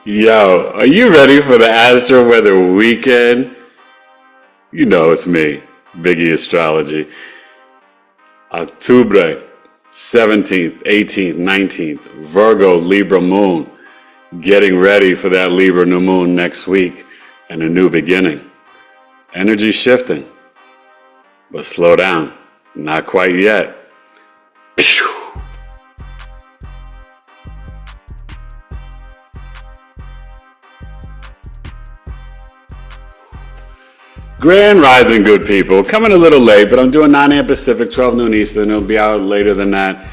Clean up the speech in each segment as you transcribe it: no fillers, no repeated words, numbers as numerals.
Yo, are you ready for the Astro-Weather Weekend? You know it's me, BigEAstro Astrology. October 17th, 18th, 19th, Virgo Libra Moon. Getting ready for that Libra new moon next week and a new beginning. Energy shifting, but slow down. Not quite yet. Pew! Grand Rising, good people. Coming a little late, but I'm doing 9 a.m. Pacific, 12 noon Eastern. It'll be out later than that.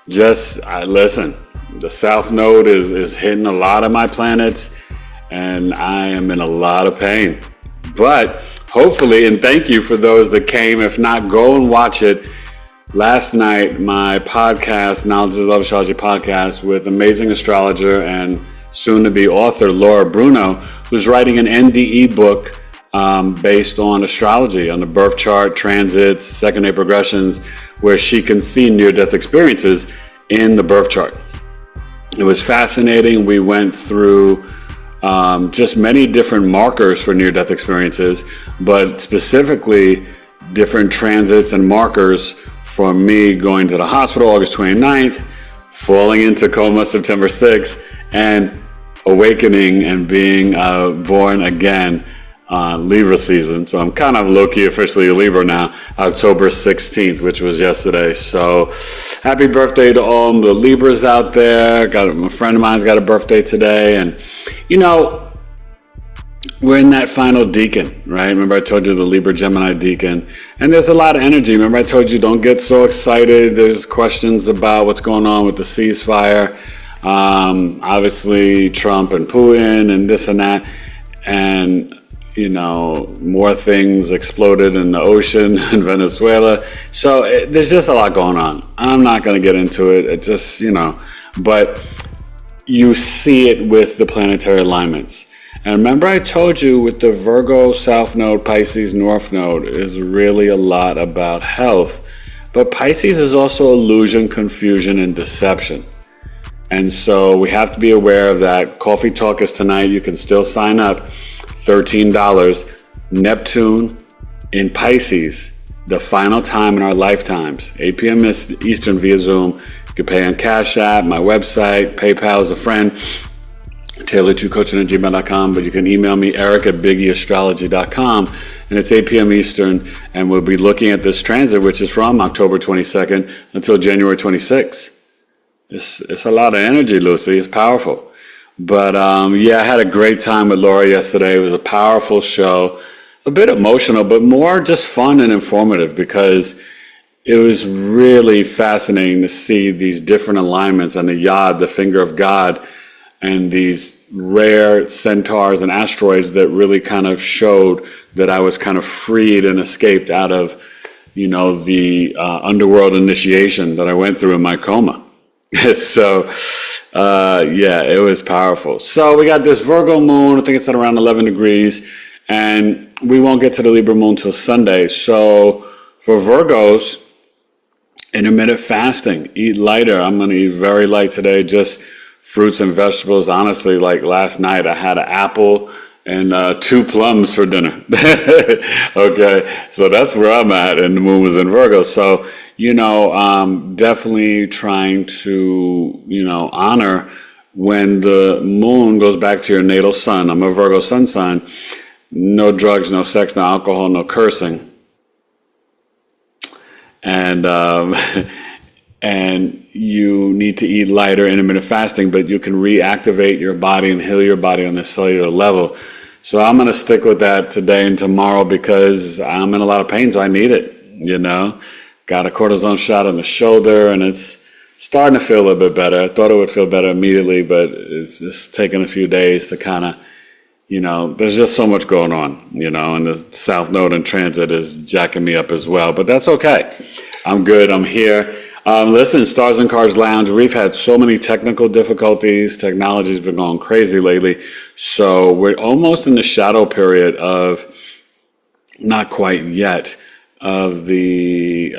Just listen, the South Node is hitting a lot of my planets, and I am in a lot of pain. But hopefully, and thank you for those that came. If not, go and watch it. Last night, my podcast, Knowledge is Love Astrology podcast, with amazing astrologer and soon-to-be author Laura Bruno, who's writing an NDE book based on astrology, on the birth chart, transits, second-day progressions, where she can see near-death experiences in the birth chart. It was fascinating. We went through just many different markers for near-death experiences, but specifically different transits and markers for me going to the hospital August 29th, falling into coma September 6th, and awakening and being born again Libra season. So I'm kind of low-key officially a Libra now, October 16th, which was yesterday. So happy birthday to all the Libras out there. A friend of mine's got a birthday today. And, you know, we're in that final decan, right? Remember I told you the Libra Gemini decan. And there's a lot of energy. Remember I told you don't get so excited. There's questions about what's going on with the ceasefire. Obviously Trump and Putin and this and that. And you know, more things exploded in the ocean in Venezuela. So there's just a lot going on. I'm not going to get into it. It just, you know, but you see it with the planetary alignments. And remember I told you with the Virgo South Node, Pisces North Node is really a lot about health. But Pisces is also illusion, confusion, and deception. And so we have to be aware of that. Coffee Talk is tonight. You can still sign up. $13. Neptune in Pisces, the final time in our lifetimes. 8 p.m. Eastern via Zoom. You can pay on Cash App, my website, PayPal as a friend, taylor2coaching@gmail.com, but you can email me, eric@BigEAstrology.com, and it's 8 p.m. Eastern, and we'll be looking at this transit, which is from October 22nd until January 26th. It's a lot of energy, Lucy. It's powerful. But yeah, I had a great time with Laura yesterday. It was a powerful show, a bit emotional, but more just fun and informative because it was really fascinating to see these different alignments and the Yod, the finger of God, and these rare centaurs and asteroids that really kind of showed that I was kind of freed and escaped out of, you know, the underworld initiation that I went through in my coma. So, yeah, it was powerful. So we got this Virgo moon, I think it's at around 11 degrees, and we won't get to the Libra moon till Sunday. So for Virgos, intermittent fasting, eat lighter. I'm going to eat very light today, just fruits and vegetables. Honestly, like last night, I had an apple and 2 plums for dinner. Okay, so that's where I'm at, and the moon was in Virgo. So, you know, definitely trying to, you know, honor when the moon goes back to your natal sun. I'm a Virgo sun sign. No drugs, no sex, no alcohol, no cursing. And and you need to eat lighter, intermittent fasting, but you can reactivate your body and heal your body on the cellular level. So I'm going to stick with that today and tomorrow because I'm in a lot of pain, so I need it, you know. Got a cortisone shot on the shoulder, and it's starting to feel a little bit better. I thought it would feel better immediately, but it's just taken a few days to kind of, you know, there's just so much going on, you know, and the South Node in transit is jacking me up as well, but that's okay. I'm good. I'm here. Listen, Stars and Cars Lounge, we've had so many technical difficulties. Technology's been going crazy lately. So we're almost in the shadow period of, not quite yet, of the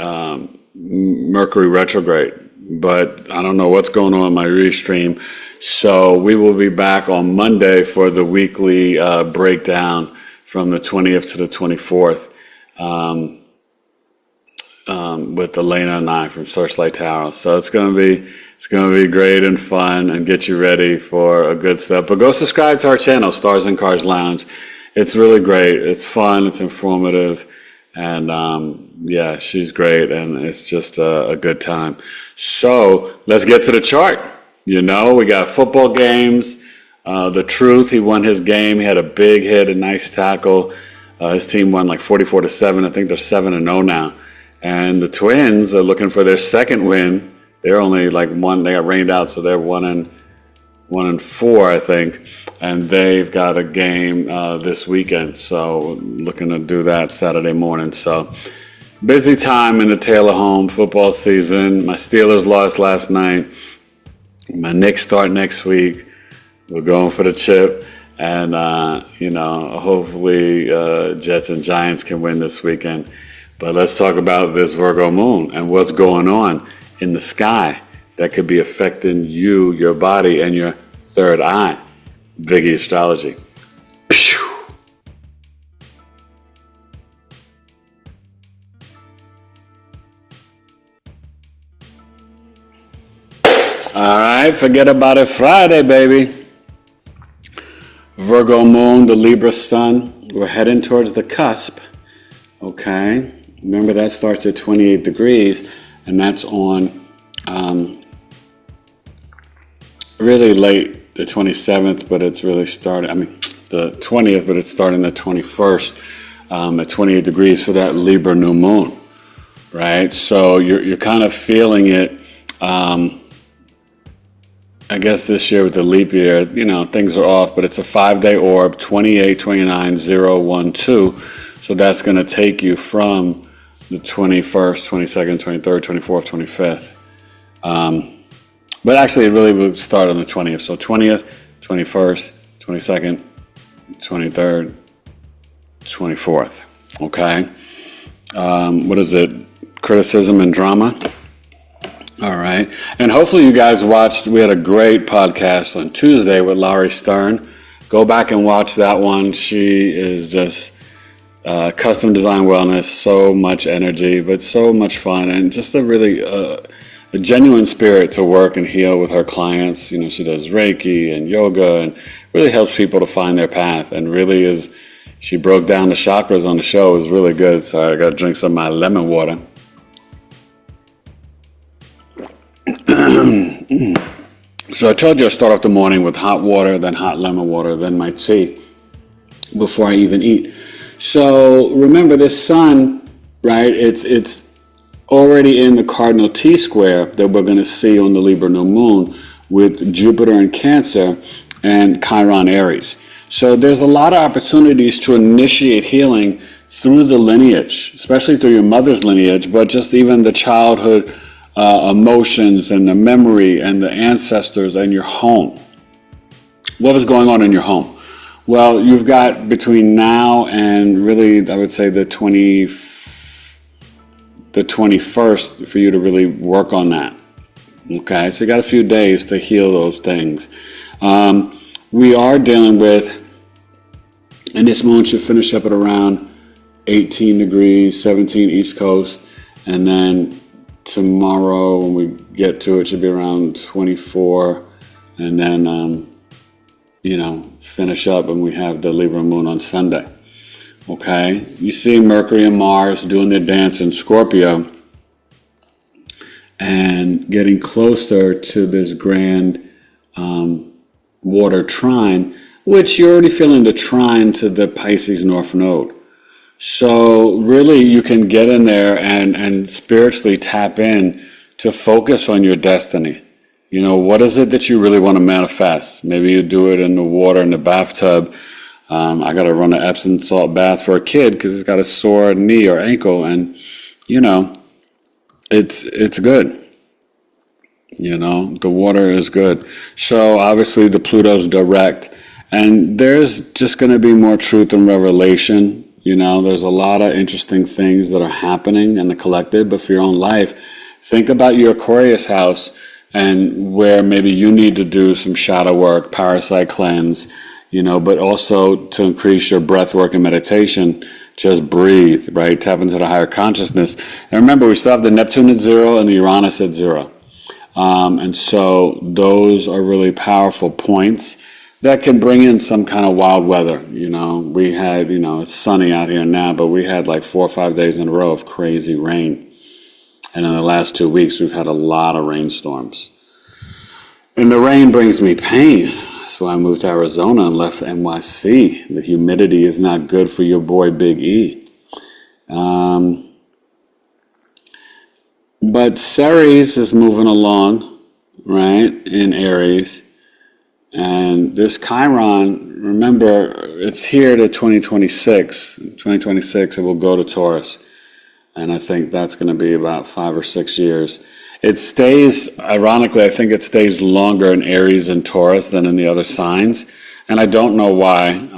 Mercury retrograde. but I don't know what's going on in my restream. So we will be back on Monday for the weekly breakdown from the 20th to the 24th with Elena and I from Searchlight Tarot. So it's gonna be great and fun and get you ready for a good stuff. But go subscribe to our channel, Stars and Cars Lounge. It's really great. It's fun. It's informative. And yeah, she's great, and it's just a good time. So let's get to the chart. You know, we got football games. The Truth, he won his game. He had a big hit, a nice tackle. His team won like 44-7. I think they're 7-0 now. And the Twins are looking for their second win. They're only like one. They got rained out, so they're 1-4, I think. And they've got a game this weekend, so looking to do that Saturday morning. So busy time in the Taylor home football season. My Steelers lost last night. My Knicks start next week. We're going for the chip, and hopefully Jets and Giants can win this weekend. But let's talk about this Virgo moon and what's going on in the sky that could be affecting you, your body, and your third eye. BigEAstro Astrology. Pew! All right, forget about it. Friday, baby. Virgo moon, the Libra sun. We're heading towards the cusp. Okay. Remember, that starts at 28 degrees, and that's on really late, the 27th, but it's really starting, the 20th, but it's starting the 21st at 28 degrees for that Libra new moon, right? So you're kind of feeling it. I guess this year with the leap year, things are off, but it's a 5-day orb, 28, 29, 0, 1, 2. So that's going to take you from the 21st, 22nd, 23rd, 24th, 25th. But actually, it really would start on the 20th. So 20th, 21st, 22nd, 23rd, 24th. Okay? What is it? Criticism and drama. All right. And hopefully you guys watched, we had a great podcast on Tuesday with Laurie Stern. Go back and watch that one. She is just custom design wellness, so much energy, but so much fun, and just a really a genuine spirit to work and heal with her clients. She does Reiki and yoga and really helps people to find their path, and really is, she broke down the chakras on the show. It was really good. So I got to drink some of my lemon water. So I told you I start off the morning with hot water, then hot lemon water, then my tea before I even eat. So remember, this sun, right, it's already in the cardinal T-square that we're going to see on the Libra new moon with Jupiter in Cancer and Chiron Aries. So there's a lot of opportunities to initiate healing through the lineage, especially through your mother's lineage, but just even the childhood emotions and the memory and the ancestors and your home. What was going on in your home? Well, you've got between now and really, I would say the 21st for you to really work on that. Okay, so you got a few days to heal those things. We are dealing with, and this moon should finish up at around 18 degrees, 17 East Coast, and then tomorrow when we get to it should be around 24, and then finish up, and we have the Libra moon on Sunday. Okay, you see Mercury and Mars doing their dance in Scorpio and getting closer to this grand water trine, which you're already feeling the trine to the Pisces North Node. So really you can get in there and spiritually tap in to focus on your destiny. What is it that you really want to manifest? Maybe you do it in the water, in the bathtub. I got to run an Epsom salt bath for a kid because he's got a sore knee or ankle, and it's good. The water is good. So obviously the Pluto's direct, and there's just going to be more truth and revelation. There's a lot of interesting things that are happening in the collective, but for your own life, Think about your Aquarius house and where maybe you need to do some shadow work, parasite cleanse, but also to increase your breath work and meditation. Just breathe, right? Tap into the higher consciousness. And remember, we still have the Neptune at 0 and the Uranus at 0. And so those are really powerful points that can bring in some kind of wild weather. We had, it's sunny out here now, but we had like 4 or 5 days in a row of crazy rain. And in the last 2 weeks, we've had a lot of rainstorms. And the rain brings me pain. That's why I moved to Arizona and left NYC. The humidity is not good for your boy Big E. But Ceres is moving along, right, in Aries. And this Chiron, remember, it's here to 2026. 2026, it will go to Taurus. And I think that's going to be about 5 or 6 years. It stays, ironically, I think it stays longer in Aries and Taurus than in the other signs. And I don't know why.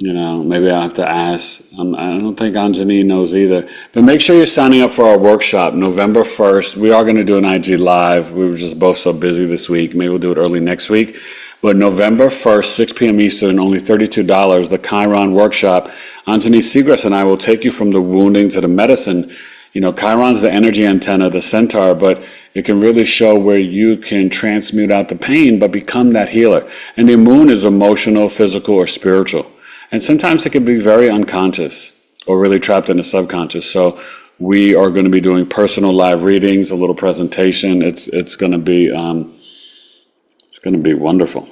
Maybe I'll have to ask. I don't think Anjani knows either. But make sure you're signing up for our workshop, November 1st. We are going to do an IG Live. We were just both so busy this week. Maybe we'll do it early next week. But November 1st, 6 p.m. Eastern, only $32, the Chiron workshop. Anthony Segrest and I will take you from the wounding to the medicine. Chiron's the energy antenna, the centaur, but it can really show where you can transmute out the pain, but become that healer. And the moon is emotional, physical, or spiritual. And sometimes it can be very unconscious or really trapped in the subconscious. So we are going to be doing personal live readings, a little presentation. It's going to be wonderful.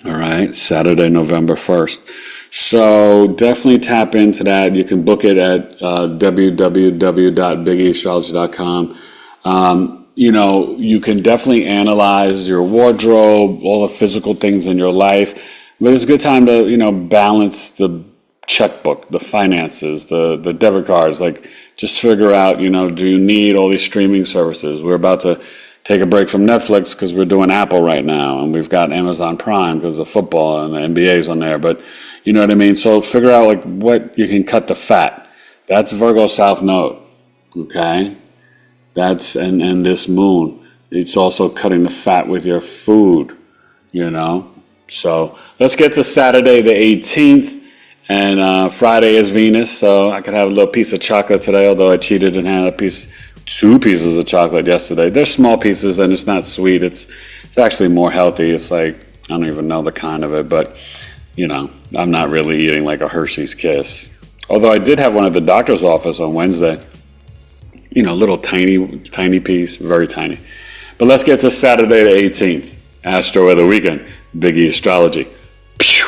All right, Saturday, November 1st. So definitely tap into that. You can book it at www.BigEAstrology.com. You can definitely analyze your wardrobe, all the physical things in your life. But it's a good time to, balance the checkbook, the finances, the debit cards. Like, just figure out, do you need all these streaming services? We're about to take a break from Netflix because we're doing Apple right now, and we've got Amazon Prime because of football and the NBA's on there. But you know what I mean? So figure out like what you can cut the fat. That's Virgo South Node, okay? That's and this moon. It's also cutting the fat with your food, So let's get to Saturday the 18th, and Friday is Venus, so I could have a little piece of chocolate today, although I cheated and had 2 pieces of chocolate yesterday. They're small pieces and it's not sweet. It's actually more healthy. It's like, I don't even know the kind of it, but I'm not really eating like a Hershey's Kiss. Although I did have one at the doctor's office on Wednesday. Little tiny piece, very tiny. But let's get to Saturday the 18th. Astro-Weather Weekend, Big E Astrology. Pew!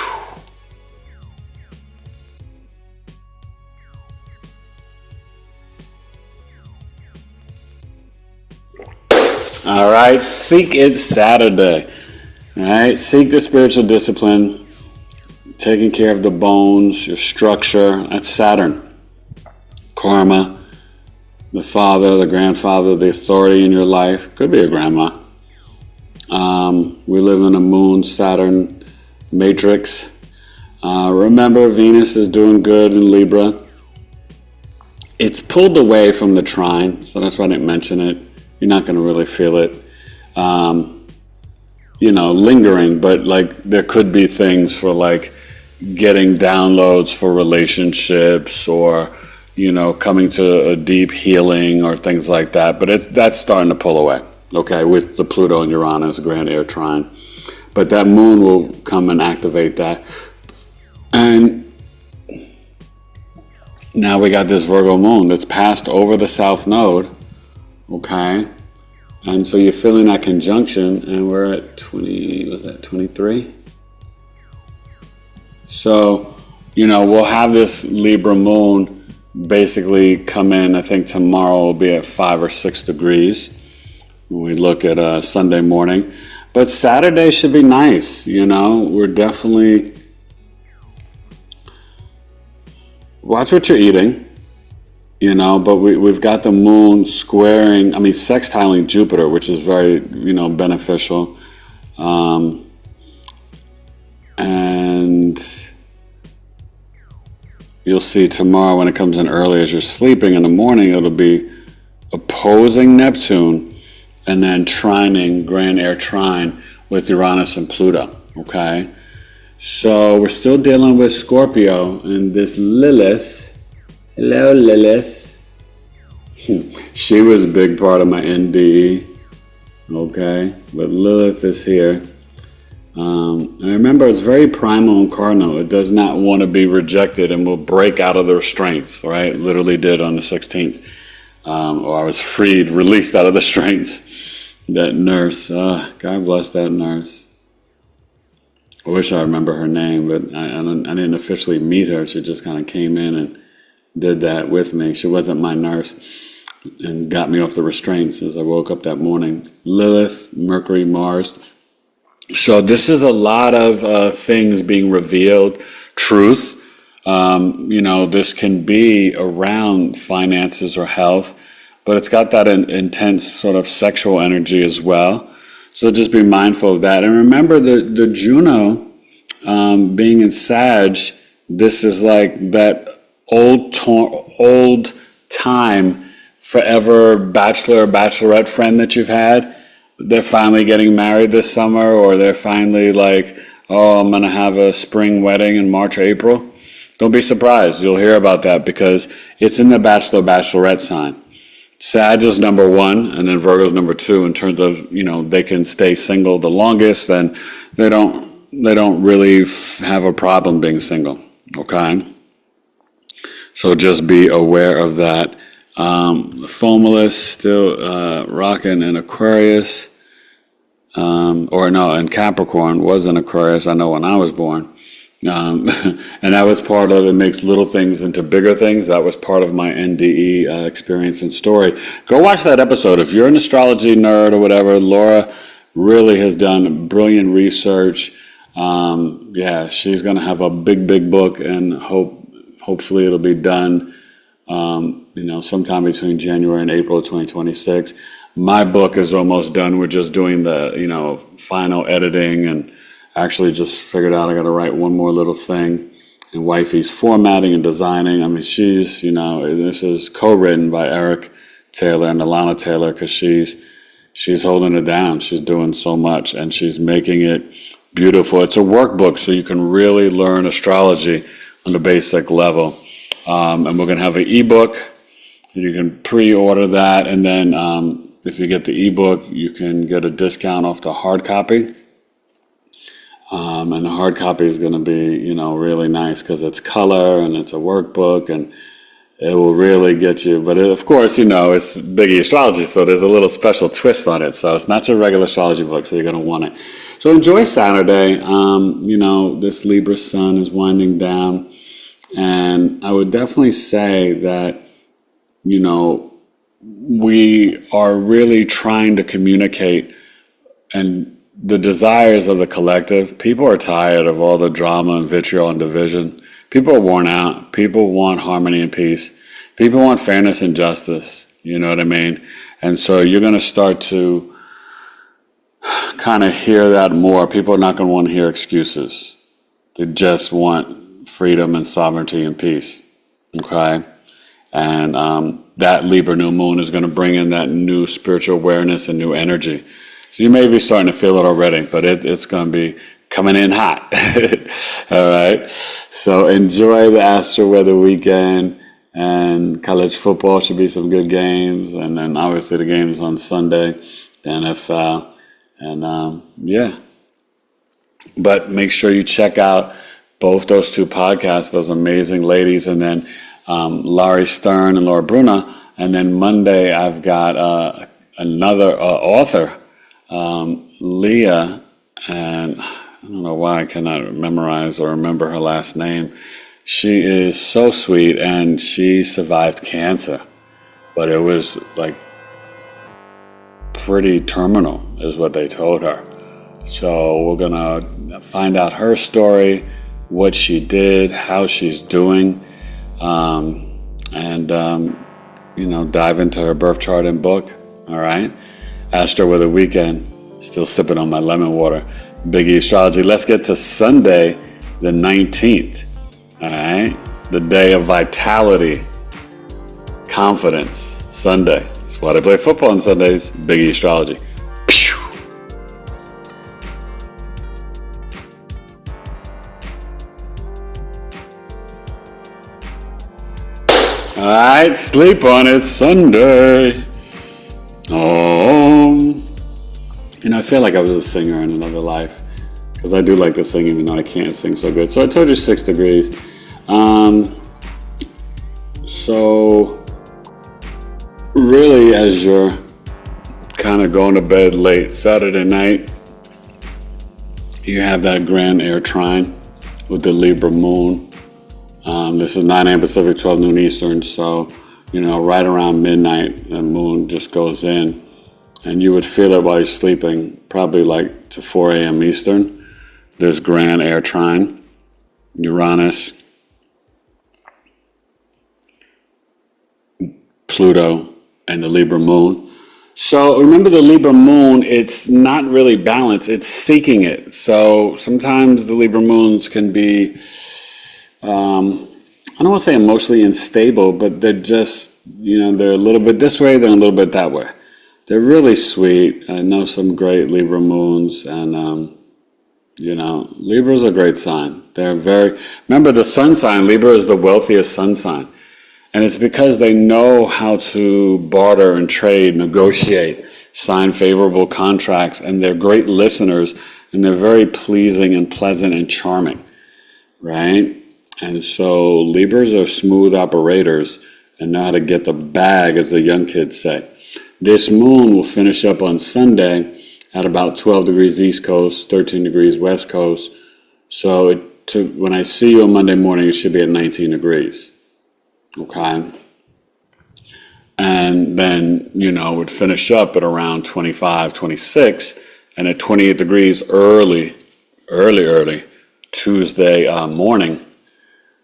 All right, seek it Saturday. All right, seek the spiritual discipline, taking care of the bones, your structure. That's Saturn. Karma, the father, the grandfather, the authority in your life. Could be a grandma. We live in a moon, Saturn matrix. Remember, Venus is doing good in Libra. It's pulled away from the trine, so that's why I didn't mention it. You're not going to really feel it, lingering, but like there could be things for like getting downloads for relationships or, coming to a deep healing or things like that. But that's starting to pull away, okay, with the Pluto and Uranus Grand Air Trine. But that moon will come and activate that. And now we got this Virgo moon that's passed over the South Node. Okay, and so you're feeling that conjunction, and we're at 23? So, we'll have this Libra moon basically come in. I think tomorrow will be at 5 or 6 degrees when we look at Sunday morning. But Saturday should be nice, We're definitely... Watch what you're eating. But we've got the moon sextiling Jupiter, which is very, beneficial. And you'll see tomorrow when it comes in early as you're sleeping in the morning, it'll be opposing Neptune, and then trining, grand air trine with Uranus and Pluto, okay? So we're still dealing with Scorpio, and this Lilith, hello Lilith, she was a big part of my NDE, okay? But Lilith is here. And remember, it's very primal and cardinal. It does not want to be rejected and will break out of the restraints, right? Literally did on the 16th. Or I was freed, released out of the restraints. That nurse, God bless that nurse. I wish I remember her name, but I didn't officially meet her. She just kind of came in and did that with me. She wasn't my nurse and got me off the restraints as I woke up that morning. Lilith, Mercury, Mars. So this is a lot of things being revealed, truth. This can be around finances or health, but it's got that intense sort of sexual energy as well. So just be mindful of that. And remember the Juno being in Sag, this is like that old time forever bachelor or bachelorette friend that you've had. They're finally getting married this summer, or they're finally like, oh, I'm going to have a spring wedding in March or April. Don't be surprised. You'll hear about that because it's in the bachelor-bachelorette sign. Sag is number 1, and then Virgo is number 2 in terms of, they can stay single the longest, and they don't really have a problem being single, okay? So just be aware of that. Fomalus still rocking in Aquarius, and Capricorn was in Aquarius, I know when I was born. And that was part of it, makes little things into bigger things. That was part of my NDE experience and story. Go watch that episode. If you're an astrology nerd or whatever, Laura really has done brilliant research. She's going to have a big book, and hopefully it'll be done sometime between January and April of 2026. My book is almost done. We're just doing the, final editing, and actually just figured out I got to write one more little thing. And wifey's formatting and designing. I mean, she's, this is co-written by Eric Taylor and Alana Taylor, because she's holding it down. She's doing so much, and she's making it beautiful. It's a workbook, so you can really learn astrology on the basic level. And we're going to have an ebook. You can pre-order that, and then if you get the ebook, you can get a discount off the hard copy. And the hard copy is going to be, really nice because it's color and it's a workbook, and it will really get you. But of course, it's BigEAstro, so there's a little special twist on it. So it's not your regular astrology book, so you're going to want it. So enjoy Saturday. This Libra sun is winding down. And I would definitely say that, we are really trying to communicate, and the desires of the collective. People are tired of all the drama and vitriol and division. People are worn out. People want harmony and peace. People want fairness and justice. You know what I mean? And so you're going to start to kind of hear that more. People are not going to want to hear excuses. They just want freedom and sovereignty and peace. Okay? And that Libra new moon is going to bring in that new spiritual awareness and new energy. So you may be starting to feel it already, but it's going to be coming in hot. All right. So enjoy the Astro-Weather Weekend, and college football should be some good games. And then obviously the games on Sunday, the NFL. And but make sure you check out both those two podcasts, those amazing ladies, and then Laurie Stern and Laura Bruna. And then Monday I've got another author, Leah, and I don't know why I cannot memorize or remember her last name. She is so sweet, and she survived cancer, but it was like pretty terminal is what they told her. So we're gonna find out her story, what she did, how she's doing, and dive into her birth chart and book. All right. Astro-Weather Weekend, still sipping on my lemon water. BigEAstrology. Let's get to Sunday, the 19th. All right, the day of vitality, confidence. Sunday. That's That's why they play football on Sundays. Big E Astrology. Pew! Alright, sleep on it, Sunday. Oh, I feel like I was a singer in another life, because I do like to sing even though I can't sing so good. So I told you 6 degrees. So really, as you're kind of going to bed late Saturday night, you have that grand air trine with the Libra Moon. This is 9 a.m. Pacific, 12 noon Eastern. So, right around midnight, the moon just goes in. And you would feel it while you're sleeping, probably like to 4 a.m. Eastern. This grand air trine, Uranus, Pluto, and the Libra Moon. So remember, the Libra Moon, it's not really balanced, it's seeking it. So sometimes the Libra Moons can be, I don't want to say emotionally unstable, but they're just, they're a little bit this way, they're a little bit that way. They're really sweet. I know some great Libra Moons, and, Libra's a great sign. Remember the sun sign, Libra is the wealthiest sun sign. And it's because they know how to barter and trade, negotiate, sign favorable contracts, and they're great listeners, and they're very pleasing and pleasant and charming, right? And so Libras are smooth operators and know how to get the bag, as the young kids say. This moon will finish up on Sunday at about 12 degrees East Coast, 13 degrees West Coast. So when I see you on Monday morning, it should be at 19 degrees. Okay? And then, it would finish up at around 25, 26, and at 28 degrees early Tuesday morning,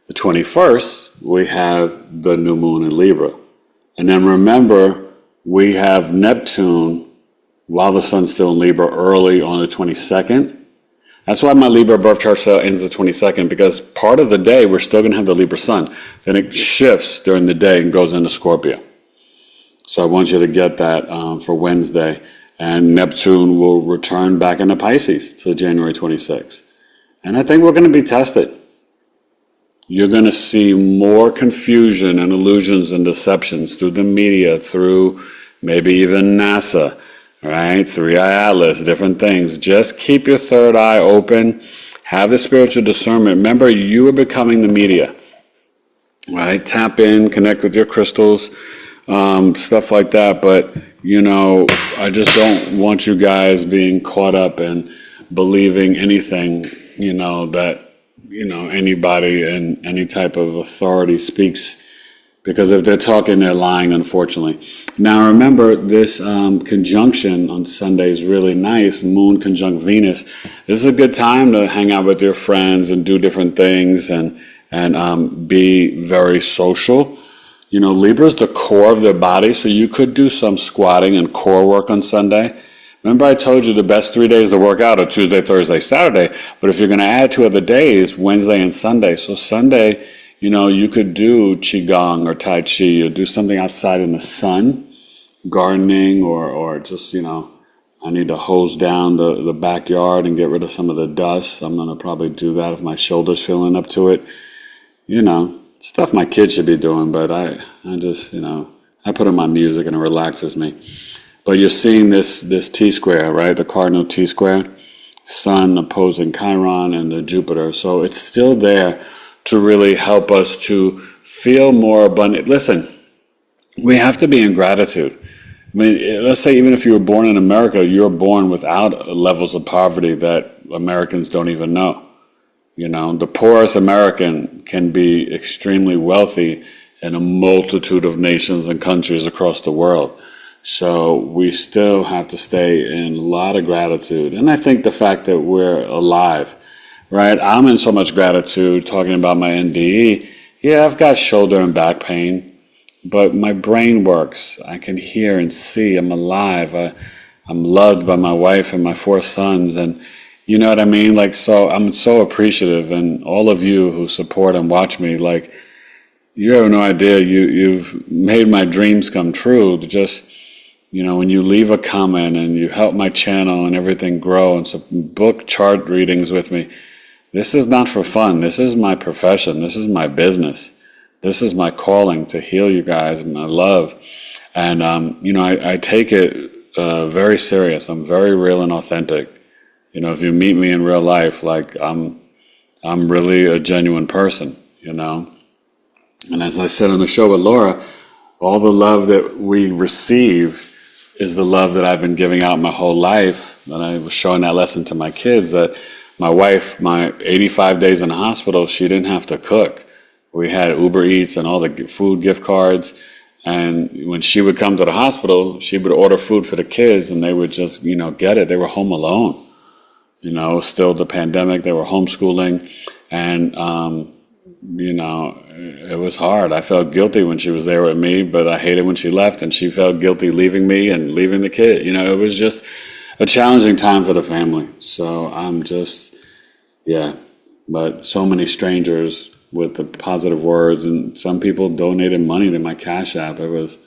the 21st, we have the new moon in Libra. And then remember, we have Neptune while the sun's still in Libra early on the 22nd. That's why my Libra birth chart ends the 22nd, because part of the day we're still going to have the Libra sun. Then it shifts during the day and goes into Scorpio. So I want you to get that for Wednesday. And Neptune will return back into Pisces till January 26th. And I think we're going to be tested. You're going to see more confusion and illusions and deceptions through the media, through maybe even NASA, right? 3-eye atlas, different things. Just keep your third eye open. Have the spiritual discernment. Remember, you are becoming the media, right? Tap in, connect with your crystals, stuff like that. But, I just don't want you guys being caught up in believing anything, that anybody and any type of authority speaks, because if they're talking, they're lying, unfortunately. Now, remember, this conjunction on Sunday is really nice, Moon conjunct Venus. This is a good time to hang out with your friends and do different things and be very social. Libra's the core of their body, so you could do some squatting and core work on Sunday. Remember, I told you the best 3 days to work out are Tuesday, Thursday, Saturday. But if you're going to add 2 other days, Wednesday and Sunday. So Sunday, you could do Qigong or Tai Chi or do something outside in the sun, gardening or just, I need to hose down the backyard and get rid of some of the dust. I'm going to probably do that if my shoulder's feeling up to it. Stuff my kids should be doing, but I just, I put on my music and it relaxes me. But you're seeing this T-square, right? The cardinal T-square, Sun opposing Chiron and the Jupiter. So it's still there to really help us to feel more abundant. Listen, we have to be in gratitude. I mean, let's say even if you were born in America, you're born without levels of poverty that Americans don't even know. The poorest American can be extremely wealthy in a multitude of nations and countries across the world. So we still have to stay in a lot of gratitude. And I think the fact that we're alive, right? I'm in so much gratitude talking about my NDE. Yeah, I've got shoulder and back pain, but my brain works. I can hear and see. I'm alive. I'm loved by my wife and my 4 sons. And you know what I mean? So I'm so appreciative. And all of you who support and watch me, you have no idea. You've made my dreams come true. Just when you leave a comment and you help my channel and everything grow, and so book chart readings with me. This is not for fun. This is my profession. This is my business. This is my calling to heal you guys, my love. And, I take it very serious. I'm very real and authentic. If you meet me in real life, like I'm really a genuine person, And as I said on the show with Laura, all the love that we received is the love that I've been giving out my whole life. And I was showing that lesson to my kids, that my wife, my 85 days in the hospital, she didn't have to cook. We had Uber Eats and all the food gift cards. And when she would come to the hospital, she would order food for the kids and they would just, get it. They were home alone. Still the pandemic, they were homeschooling. And, it was hard. I felt guilty when she was there with me, but I hated when she left, and she felt guilty leaving me and leaving the kid. It was just a challenging time for the family. So I'm just, but so many strangers with the positive words, and some people donated money to my Cash App. It was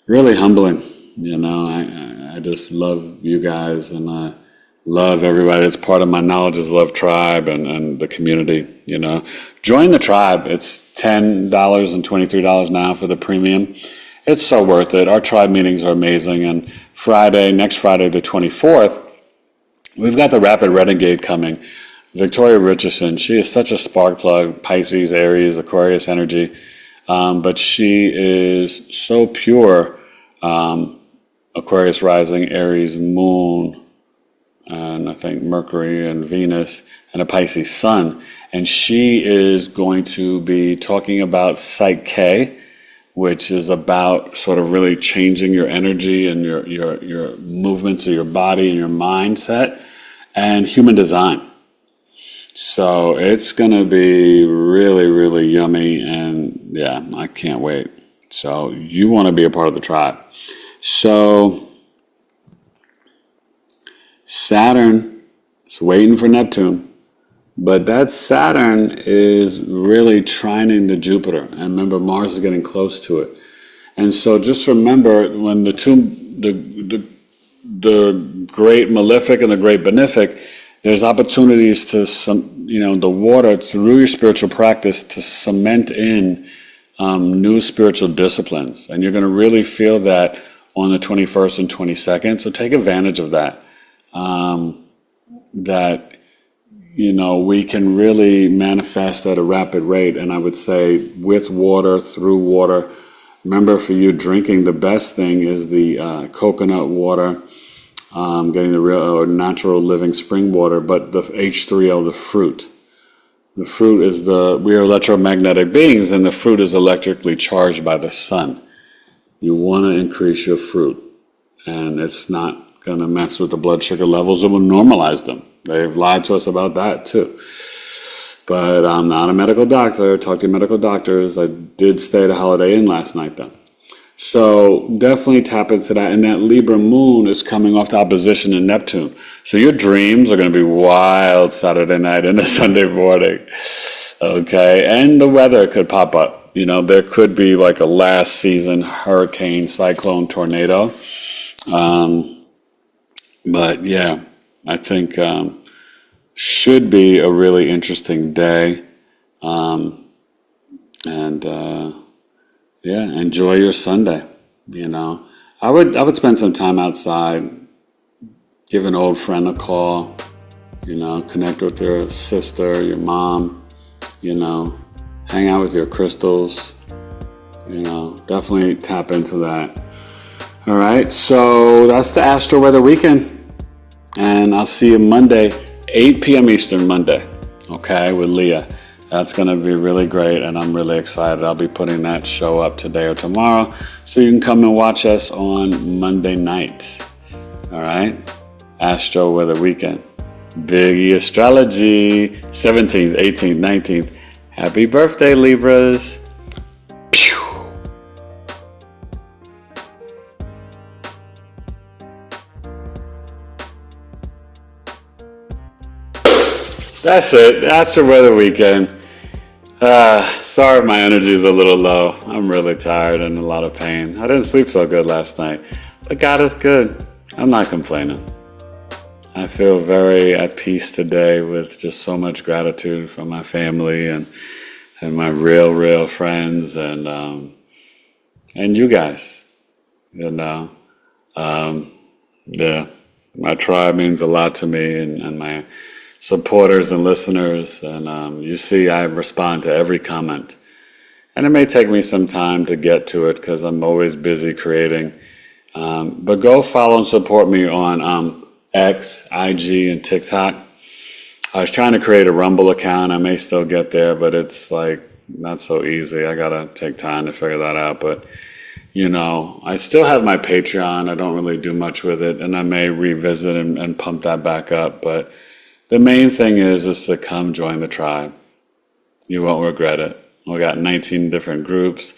really humbling. I just love you guys, and I love everybody. It's part of my Knowledge is Love tribe and the community, Join the tribe. It's $10 and $23 now for the premium. It's so worth it. Our tribe meetings are amazing. And next Friday, the 24th, we've got the Rapid Renegade coming. Victoria Richardson, she is such a spark plug, Pisces, Aries, Aquarius energy. But she is so pure, Aquarius rising, Aries moon, and I think Mercury and Venus, and a Pisces sun. And she is going to be talking about Psyche, which is about sort of really changing your energy and your movements of your body and your mindset, and human design. So it's going to be really, really yummy, and I can't wait. So you want to be a part of the tribe. So Saturn is waiting for Neptune, but that Saturn is really trining the Jupiter. And remember, Mars is getting close to it. And so just remember, when the great malefic and the great benefic, there's opportunities to the water through your spiritual practice to cement in new spiritual disciplines. And you're going to really feel that on the 21st and 22nd. So take advantage of that. We can really manifest at a rapid rate. And I would say with water, through water. Remember, for you drinking, the best thing is the coconut water, getting the real natural living spring water, but the H3O, the fruit. The fruit is we are electromagnetic beings, and the fruit is electrically charged by the sun. You want to increase your fruit, and it's not going to mess with the blood sugar levels. It will normalize them. They've lied to us about that too. But I'm not a medical doctor. Talk to your medical doctors. I did stay at a Holiday Inn last night though. So definitely tap into that. And that Libra moon is coming off the opposition in Neptune. So your dreams are going to be wild Saturday night into Sunday morning. Okay. And the weather could pop up. There could be like a last season hurricane, cyclone, tornado. But yeah, I think should be a really interesting day. Enjoy your Sunday. I would spend some time outside, give an old friend a call, connect with your sister, your mom, hang out with your crystals, definitely tap into that. All right, so that's the Astro-Weather Weekend, and I'll see you Monday, 8 p.m. Eastern Monday, okay, with Leah. That's going to be really great, and I'm really excited. I'll be putting that show up today or tomorrow, so you can come and watch us on Monday night. All right? Astro-Weather Weekend. Big Astrology, 17th, 18th, 19th. Happy birthday, Libras. Pew. That's it. Astro-Weather Weekend. Sorry if my energy is a little low. I'm really tired and in a lot of pain. I didn't sleep so good last night. God is good. I'm not complaining. I feel very at peace today with just so much gratitude from my family and my real friends and you guys. Yeah, my tribe means a lot to me and my supporters and listeners. And you see, I respond to every comment. And it may take me some time to get to it because I'm always busy creating. But go follow and support me on X, IG, and TikTok. I was trying to create a Rumble account. I may still get there, but it's like not so easy. I gotta take time to figure that out. But I still have my Patreon. I don't really do much with it, and I may revisit and pump that back up. But the main thing is to come join the tribe. You won't regret it. We got 19 different groups,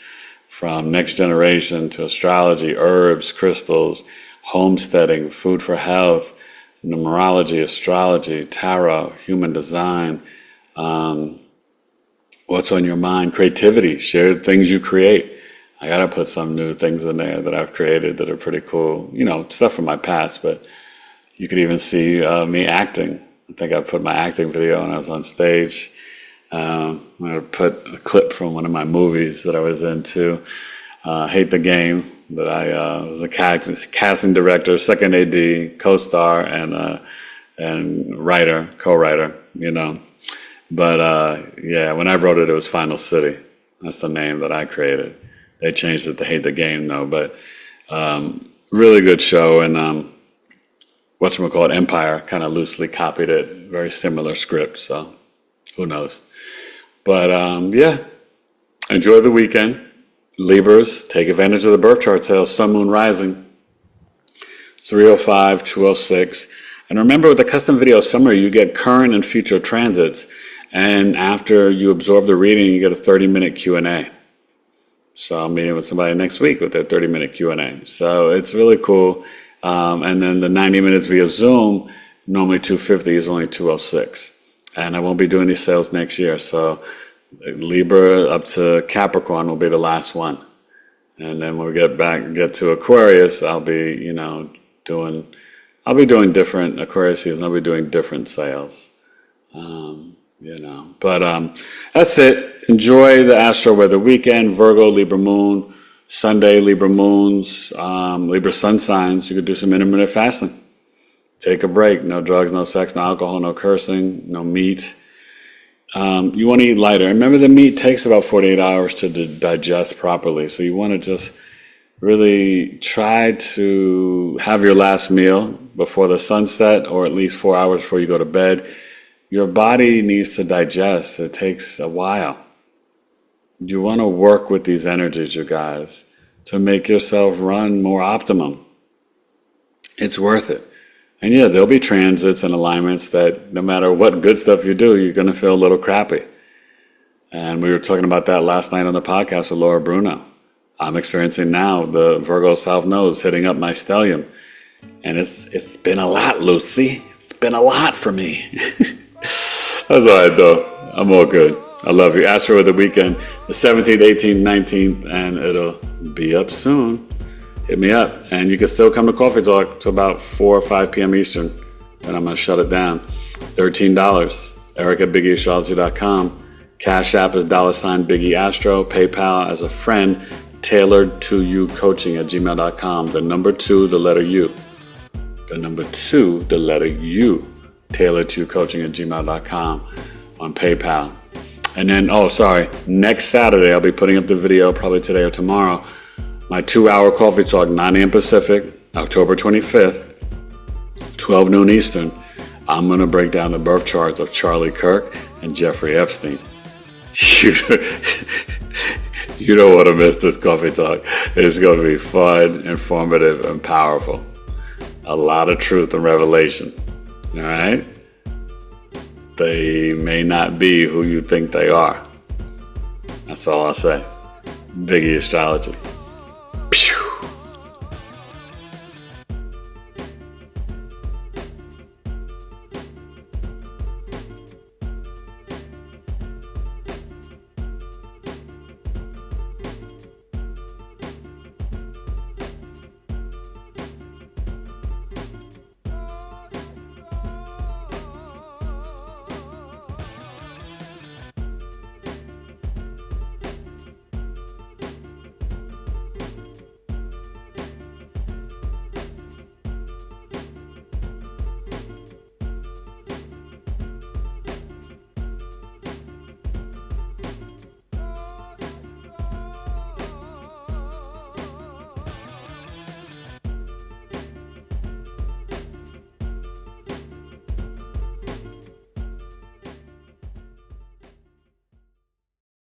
from next generation to astrology, herbs, crystals, homesteading, food for health, numerology, astrology, tarot, human design, what's on your mind, creativity, share things you create. I got to put some new things in there that I've created that are pretty cool. Stuff from my past, but you could even see me acting. I think I put my acting video when I was on stage. I'm going to put a clip from one of my movies that I was into, Hate the Game, that I was a casting director, second AD, co-star, and writer, co-writer, But yeah, when I wrote it, it was Final City. That's the name that I created. They changed it to Hate the Game, though. But really good show, and whatchamacallit, Empire kind of loosely copied it. Very similar script, so who knows. But yeah, enjoy the weekend. Libras, take advantage of the birth chart sale, Sun, Moon, Rising, 305, 206. And remember, with the custom video summary, you get current and future transits. And after you absorb the reading, you get a 30-minute Q&A. So I'm meeting with somebody next week with their 30-minute Q&A. So it's really cool. And then the 90 minutes via Zoom, normally $250, is only $206. And I won't be doing these sales next year. So Libra up to Capricorn will be the last one. And then when we get to Aquarius, I'll be, doing different Aquarius season. I'll be doing different sales. But that's it. Enjoy the Astro-Weather Weekend. Virgo, Libra Moon, Sunday, Libra Moons, Libra Sun signs. You could do some intermittent fasting. Take a break. No drugs, no sex, no alcohol, no cursing, no meat. You want to eat lighter. Remember, the meat takes about 48 hours to digest properly. So you want to just really try to have your last meal before the sunset, or at least 4 hours before you go to bed. Your body needs to digest. It takes a while. You want to work with these energies, you guys, to make yourself run more optimum. It's worth it. And yeah, there'll be transits and alignments that no matter what good stuff you do, you're going to feel a little crappy. And we were talking about that last night on the podcast with Laura Bruno. I'm experiencing now the Virgo South Node hitting up my stellium. And it's been a lot, Lucy. It's been a lot for me. That's all right, though. I'm all good. I love you. Astro-Weather Weekend, the 17th, 18th, 19th, and it'll be up soon. Hit me up. And you can still come to Coffee Talk to about 4 or 5 p.m. Eastern. And I'm going to shut it down. $13. Eric at BigEAstrology.com. Cash App is $BigEAstro. PayPal as a friend. Tailored to you coaching at gmail.com. The number 2, the letter U. The number 2, the letter U. Tailored to you coaching at gmail.com on PayPal. And then, next Saturday, I'll be putting up the video probably today or tomorrow. My 2-hour coffee talk, 9 a.m. Pacific, October 25th, 12 noon Eastern. I'm going to break down the birth charts of Charlie Kirk and Jeffrey Epstein. You don't want to miss this coffee talk. It's going to be fun, informative, and powerful. A lot of truth and revelation. All right? They may not be who you think they are. That's all I'll say. BigEAstrology.